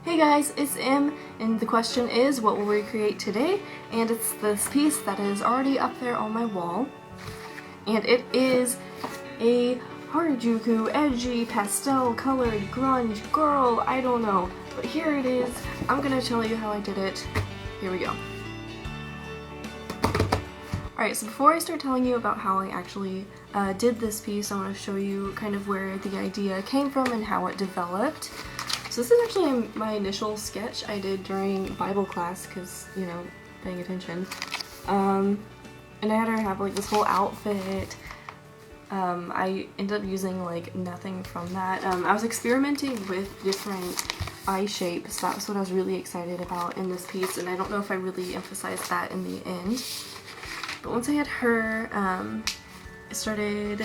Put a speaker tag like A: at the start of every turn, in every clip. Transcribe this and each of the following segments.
A: Hey guys, it's Em, and the question is, what will we create today? And it's this piece that is already up there on my wall. And it is a Harajuku edgy pastel colored grunge girl, I don't know. But here it is. I'm gonna tell you how I did it. Here we go. Alright, so before I start telling you about how I actually did this piece, I want to show you kind of where the idea came from and how it developed. So this is actually my initial sketch I did during Bible class, because, you know, paying attention. And I had her have like this whole outfit. I ended up using like nothing from that. I was experimenting with different eye shapes. That's what I was really excited about in this piece, and I don't know if I really emphasized that in the end. But once I had her, I started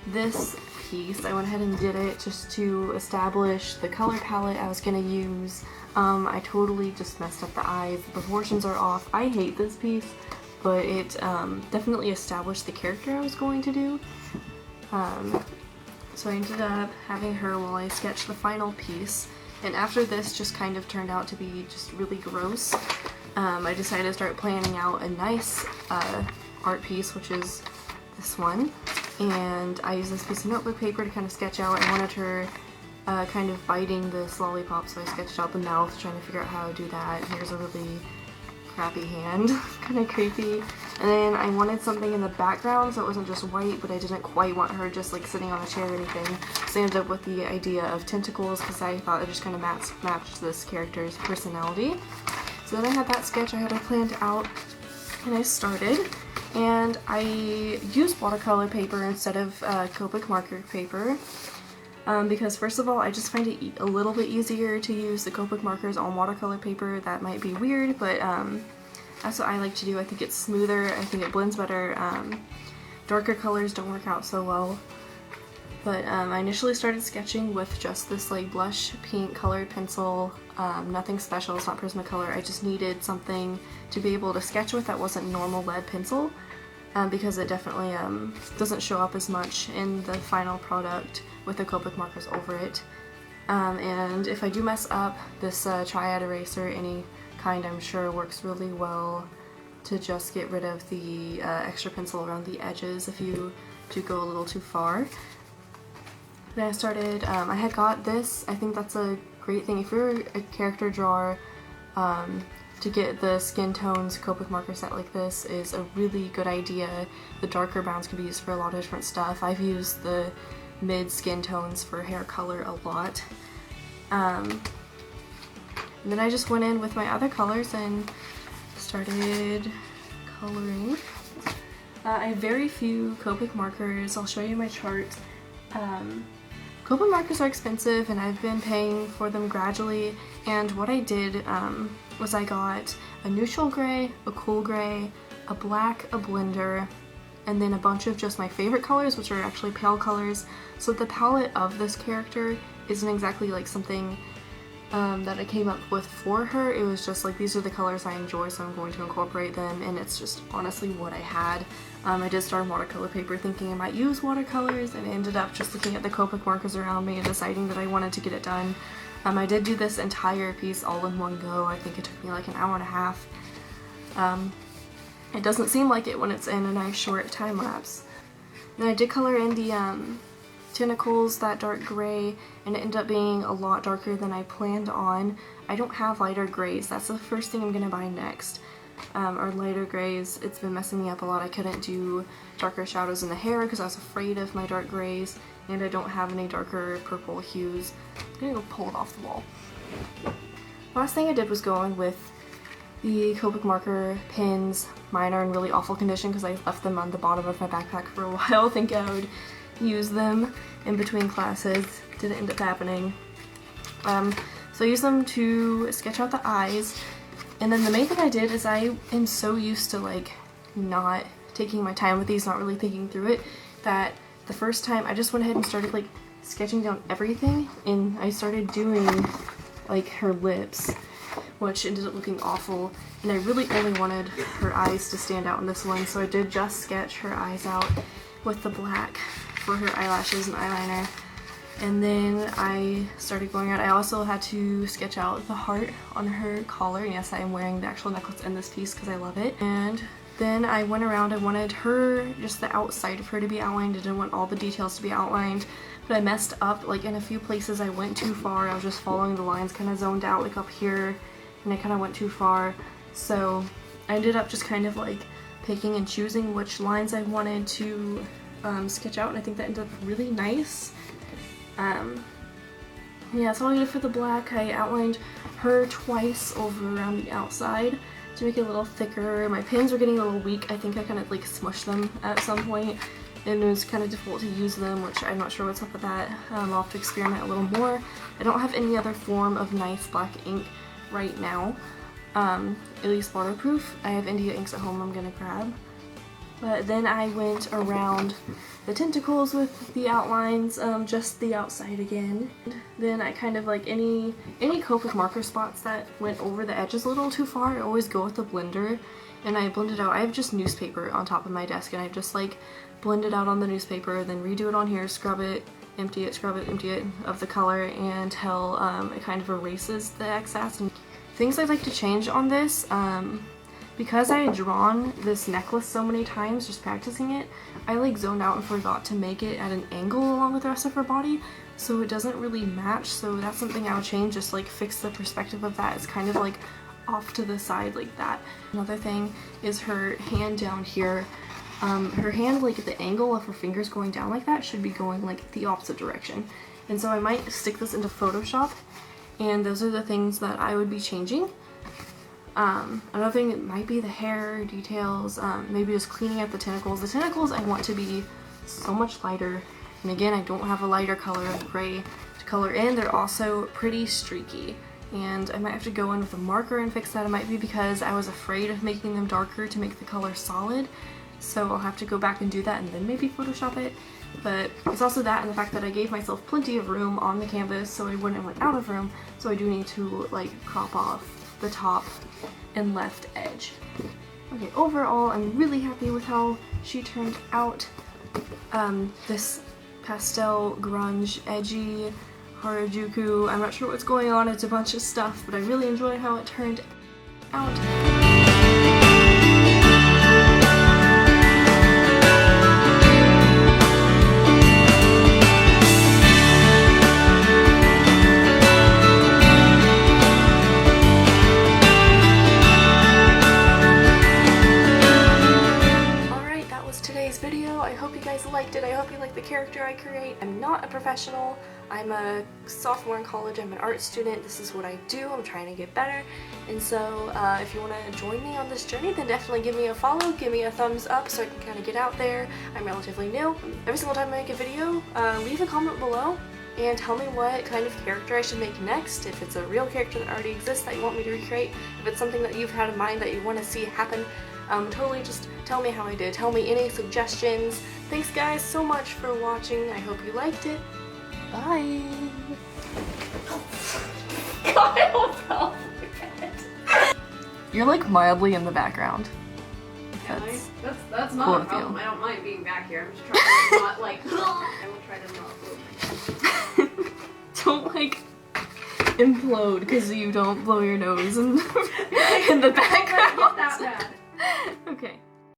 A: this piece. I went ahead and did it just to establish the color palette I was going to use. I totally just messed up the eyes. The proportions are off. I hate this piece, but it definitely established the character I was going to do. So I ended up having her while I sketched the final piece, and after this just kind of turned out to be just really gross. I decided to start planning out a nice art piece, which is this one. And I used this piece of notebook paper to kind of sketch out. I wanted her kind of biting this lollipop, so I sketched out the mouth, trying to figure out how to do that. Here's a really crappy hand, kind of creepy. And then I wanted something in the background so it wasn't just white, but I didn't quite want her just like sitting on a chair or anything. So I ended up with the idea of tentacles because I thought it just kind of matched this character's personality. So then I had that sketch, I had it planned out, and I started. And I used watercolor paper instead of Copic marker paper because first of all, I just find it a little bit easier to use the Copic markers on watercolor paper. That might be weird, but that's what I like to do. I think it's smoother, I think it blends better. Darker colors don't work out so well. But I initially started sketching with just this like blush pink colored pencil, nothing special, it's not Prismacolor. I just needed something to be able to sketch with that wasn't normal lead pencil, because it definitely doesn't show up as much in the final product with the Copic markers over it. And if I do mess up, this triad eraser, any kind, I'm sure works really well to just get rid of the extra pencil around the edges if you do go a little too far. Then I started, I had got this. I think that's a great thing if you're a character drawer, to get the skin tones Copic marker set like this is a really good idea. The darker browns can be used for a lot of different stuff. I've used the mid skin tones for hair color a lot. And then I just went in with my other colors and started coloring. I have very few Copic markers. I'll show you my chart. Copic markers are expensive and I've been paying for them gradually, and what I did was I got a neutral gray, a cool gray, a black, a blender, and then a bunch of just my favorite colors, which are actually pale colors. So the palette of this character isn't exactly like something that I came up with for her. It was just like, these are the colors I enjoy, so I'm going to incorporate them, and it's just honestly what I had. I did start on watercolor paper thinking I might use watercolors, and ended up just looking at the Copic markers around me and deciding that I wanted to get it done. I did do this entire piece all in one go. I think it took me like an hour and a half. It doesn't seem like it when it's in a nice short time lapse. Then I did color in the tentacles, that dark gray, and it ended up being a lot darker than I planned on. I don't have lighter grays. That's the first thing I'm gonna buy next. Or lighter grays. It's been messing me up a lot. I couldn't do darker shadows in the hair because I was afraid of my dark grays, and I don't have any darker purple hues. I'm gonna go pull it off the wall. Last thing I did was go in with the Copic marker pins. Mine are in really awful condition because I left them on the bottom of my backpack for a while, thinking I would use them in between classes. Didn't end up happening. So I used them to sketch out the eyes. And then the main thing I did is I am so used to like not taking my time with these, not really thinking through it, that the first time I just went ahead and started like sketching down everything, and I started doing like her lips, which ended up looking awful, and I really only wanted her eyes to stand out in this one, so I did just sketch her eyes out with the black for her eyelashes and eyeliner. And then I started going out. I also had to sketch out the heart on her collar. And yes, I am wearing the actual necklace in this piece because I love it. And then I went around. I wanted her, just the outside of her to be outlined. I didn't want all the details to be outlined. But I messed up, like in a few places I went too far. I was just following the lines, kind of zoned out like up here, and I kind of went too far. So I ended up just kind of like picking and choosing which lines I wanted to sketch out, and I think that ended up really nice. Yeah, so all I did for the black, I outlined her twice over around the outside to make it a little thicker. My pins were getting a little weak. I think I kind of like smushed them at some point, and it was kind of difficult to use them, which I'm not sure what's up with that. I'll have to experiment a little more. I don't have any other form of nice black ink right now, at least waterproof. I have India inks at home I'm gonna grab. But then I went around the tentacles with the outlines, just the outside again. Then I kind of like any Copic marker spots that went over the edges a little too far, I always go with the blender and I blend it out. I have just newspaper on top of my desk and I just like blend it out on the newspaper, then redo it on here, scrub it, empty it, scrub it, empty it of the color until it kind of erases the excess. And things I'd like to change on this, because I had drawn this necklace so many times just practicing it, I like zoned out and forgot to make it at an angle along with the rest of her body, so it doesn't really match. So that's something I would change, just like fix the perspective of that. It's kind of like off to the side like that. Another thing is her hand down here. Her hand, like the angle of her fingers going down like that should be going like the opposite direction. And so I might stick this into Photoshop, and those are the things that I would be changing. Another thing, it might be the hair details, maybe just cleaning up the tentacles. The tentacles I want to be so much lighter, and again I don't have a lighter color of gray to color in. They're also pretty streaky, and I might have to go in with a marker and fix that. It might be because I was afraid of making them darker to make the color solid, so I'll have to go back and do that and then maybe Photoshop it. But it's also that and the fact that I gave myself plenty of room on the canvas so I wouldn't run out of room, so I do need to like crop off the top and left edge. Okay, overall I'm really happy with how she turned out. This pastel grunge edgy Harajuku, I'm not sure what's going on, it's a bunch of stuff, but I really enjoy how it turned out. I hope you guys liked it. I hope you like the character I create. I'm not a professional. I'm a sophomore in college. I'm an art student. This is what I do. I'm trying to get better. And so if you want to join me on this journey, then definitely give me a follow. Give me a thumbs up so I can kind of get out there. I'm relatively new. Every single time I make a video, leave a comment below and tell me what kind of character I should make next. If it's a real character that already exists that you want me to recreate, if it's something that you've had in mind that you want to see happen, totally just tell me how I did. Tell me any suggestions. Thanks guys so much for watching. I hope you liked it. Bye! God, you're like mildly in the background.
B: That's not a problem. I don't mind being back here. I'm just trying to not like I will try to not move.
A: Don't like implode because you don't blow your nose in the background.
B: Not that bad.
A: Okay.